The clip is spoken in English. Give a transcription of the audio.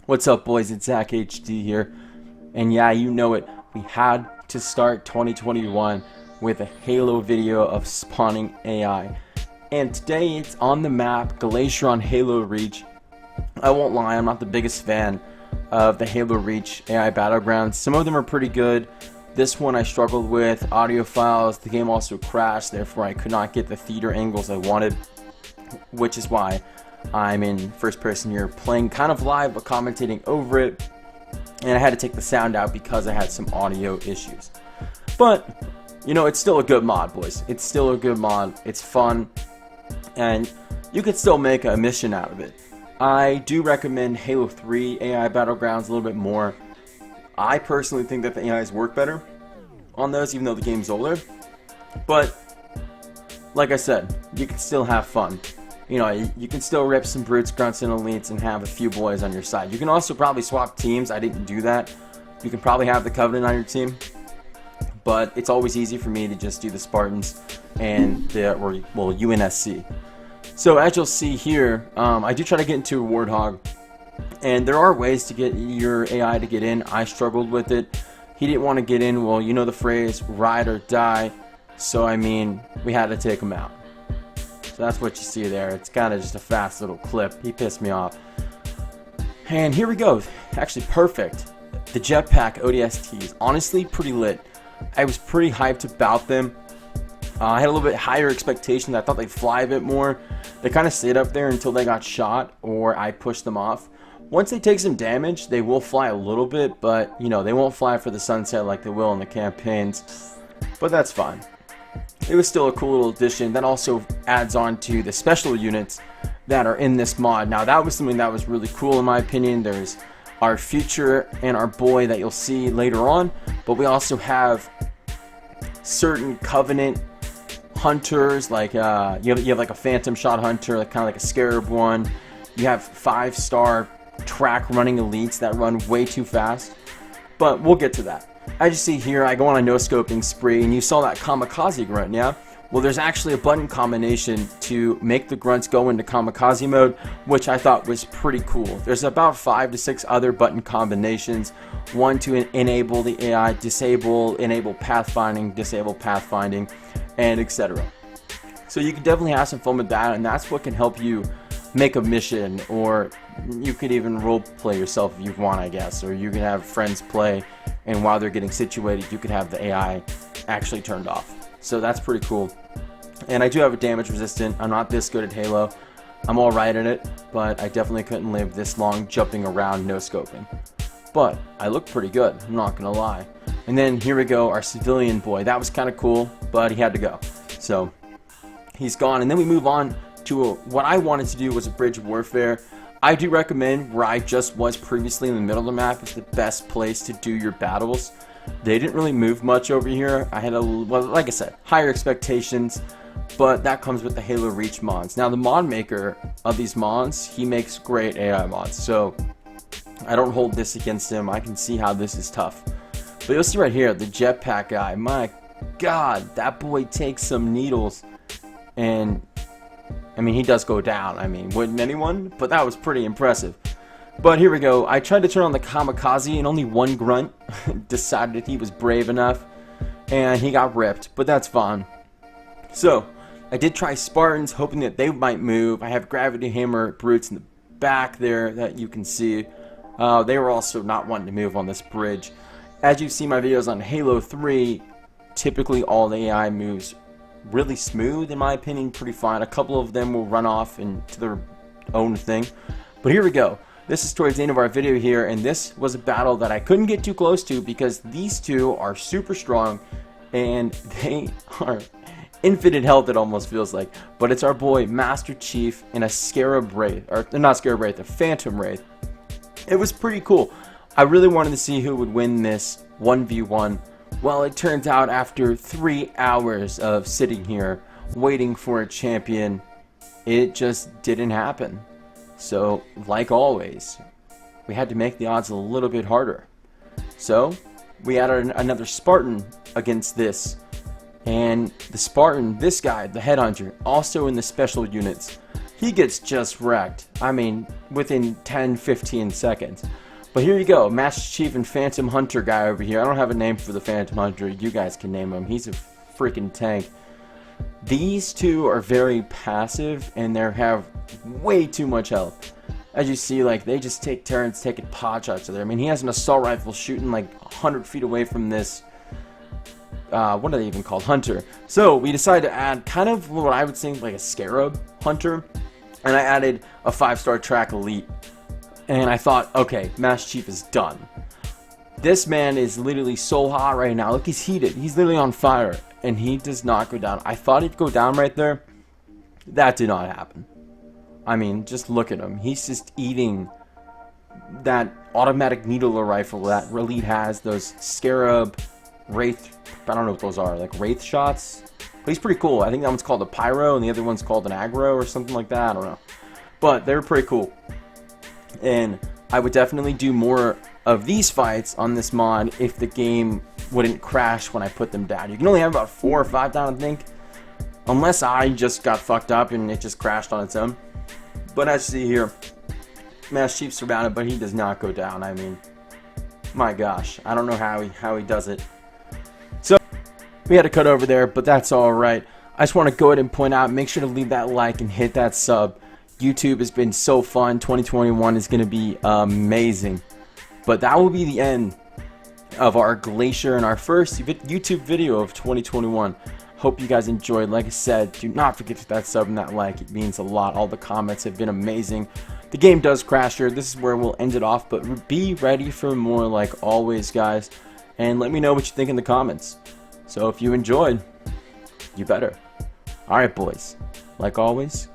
What's up, boys? It's Zach HD here. And yeah, you know it. We had to start 2021 with a Halo video of spawning AI. And today it's on the map, Glacier on Halo Reach. I won't lie, I'm not the biggest fan of the Halo Reach AI Battlegrounds. Some of them are pretty good. This one I struggled with, audio files, the game also crashed, therefore I could not get the theater angles I wanted, which is why I'm in first person here, playing kind of live but commentating over it, and I had to take the sound out because I had some audio issues. But, you know, it's still a good mod, boys. It's still a good mod, it's fun, and you could still make a mission out of it. I do recommend Halo 3 AI Battlegrounds a little bit more. I personally think that the AIs work better on those, even though the game's older. But, like I said, you can still have fun. You know, you can still rip some brutes, grunts, and elites and have a few boys on your side. You can also probably swap teams. I didn't do that. You can probably have the Covenant on your team. But it's always easy for me to just do the Spartans and the, UNSC. So as you'll see here, I do try to get into Warthog. And there are ways to get your AI to get in. I struggled with it. He didn't want to get in. Well, you know the phrase, ride or die. So, I mean, we had to take him out. So that's what you see there. It's kind of just a fast little clip. He pissed me off. And here we go. Actually, perfect. The Jetpack ODSTs. Honestly, pretty lit. I was pretty hyped about them. I had a little bit higher expectations. I thought they'd fly a bit more. They kind of stayed up there until they got shot or I pushed them off. Once they take some damage, they will fly a little bit, but, you know, they won't fly for the sunset like they will in the campaigns. But that's fine. It was still a cool little addition. That also adds on to the special units that are in this mod. Now, that was something that was really cool in my opinion. There's our future and our boy that you'll see later on, but we also have certain Covenant hunters, like you have like a Phantom Shot hunter, like kind of like a Scarab one. You have 5-star track running elites that run way too fast, but we'll get to that. As you see here, I go on a no-scoping spree, and you saw that kamikaze grunt, yeah? Well, there's actually a button combination to make the grunts go into kamikaze mode, which I thought was pretty cool. There's about 5 to 6 other button combinations. One to enable the AI, enable pathfinding, and etc. So you can definitely have some fun with that, and that's what can help you make a mission, or you could even role play yourself if you want, I guess, or you can have friends play, and while they're getting situated, you could have the AI actually turned off. So that's pretty cool. And I do have a damage resistant. I'm not this good at Halo. I'm alright at it, but I definitely couldn't live this long jumping around no scoping. But I look pretty good, I'm not gonna lie. And then here we go, our civilian boy. That was kind of cool, but he had to go. So he's gone, and then we move on to what I wanted to do was a bridge warfare. I do recommend where I just was previously in the middle of the map is the best place to do your battles. They didn't really move much over here. I had like I said, higher expectations, but that comes with the Halo Reach mods. Now the mod maker of these mods, he makes great AI mods, so I don't hold this against him. I can see how this is tough. But you'll see right here, the Jetpack guy, my god, that boy takes some needles, and I mean, he does go down. I mean, wouldn't anyone? But that was pretty impressive. But here we go. I tried to turn on the kamikaze, and only one grunt decided he was brave enough, and he got ripped, but that's fine. So, I did try Spartans, hoping that they might move. I have Gravity Hammer brutes in the back there that you can see. They were also not wanting to move on this bridge. As you see my videos on Halo 3, typically all the AI moves really smooth, in my opinion, pretty fine. A couple of them will run off into their own thing. But here we go. This is towards the end of our video here, and this was a battle that I couldn't get too close to because these two are super strong, and they are infinite health, it almost feels like. But it's our boy Master Chief and a Scarab Wraith, or not Scarab Wraith, a Phantom Wraith. It was pretty cool. I really wanted to see who would win this 1v1. Well, it turns out after 3 hours of sitting here waiting for a champion, it just didn't happen. So, like always, we had to make the odds a little bit harder. So, we added another Spartan against this. And the Spartan, this guy, the Headhunter, also in the special units. he gets just wrecked. I mean, within 10-15 seconds. But here you go, Master Chief and Phantom Hunter guy over here. I don't have a name for the Phantom Hunter. You guys can name him. He's a freaking tank. These two are very passive, and they have way too much health. As you see, like, they just take turns taking pot shots at there. I mean, he has an assault rifle shooting like 100 feet away from this, what are they even called? Hunter. So we decided to add kind of what I would think like a Scarab Hunter, and I added a 5-star track elite. And I thought, okay, Master Chief is done. This man is literally so hot right now. Look, he's heated. He's literally on fire. And he does not go down. I thought he'd go down right there. That did not happen. I mean, just look at him. He's just eating that automatic needler rifle that Elite has. Those Scarab, Wraith, I don't know what those are. Like Wraith shots. But he's pretty cool. I think that one's called a Pyro and the other one's called an Aggro or something like that. I don't know. But they were pretty cool. And I would definitely do more of these fights on this mod if the game wouldn't crash when I put them down. You can only have about 4 or 5 down, I think, unless I just got fucked up and it just crashed on its own. But as you see here, Master Chief's surrounded, but he does not go down. I mean, my gosh, I don't know how he does it. So we had to cut over there, but that's all right. I just want to go ahead and point out, make sure to leave that like and hit that sub. YouTube has been so fun. 2021 is going to be amazing. But that will be the end of our Glacier and our first YouTube video of 2021. Hope you guys enjoyed. Like I said, do not forget to hit that sub and that like. It means a lot. All the comments have been amazing. The game does crash here. This is where we'll end it off. But be ready for more, like always, guys. And let me know what you think in the comments. So if you enjoyed, you better. Alright, boys. Like always,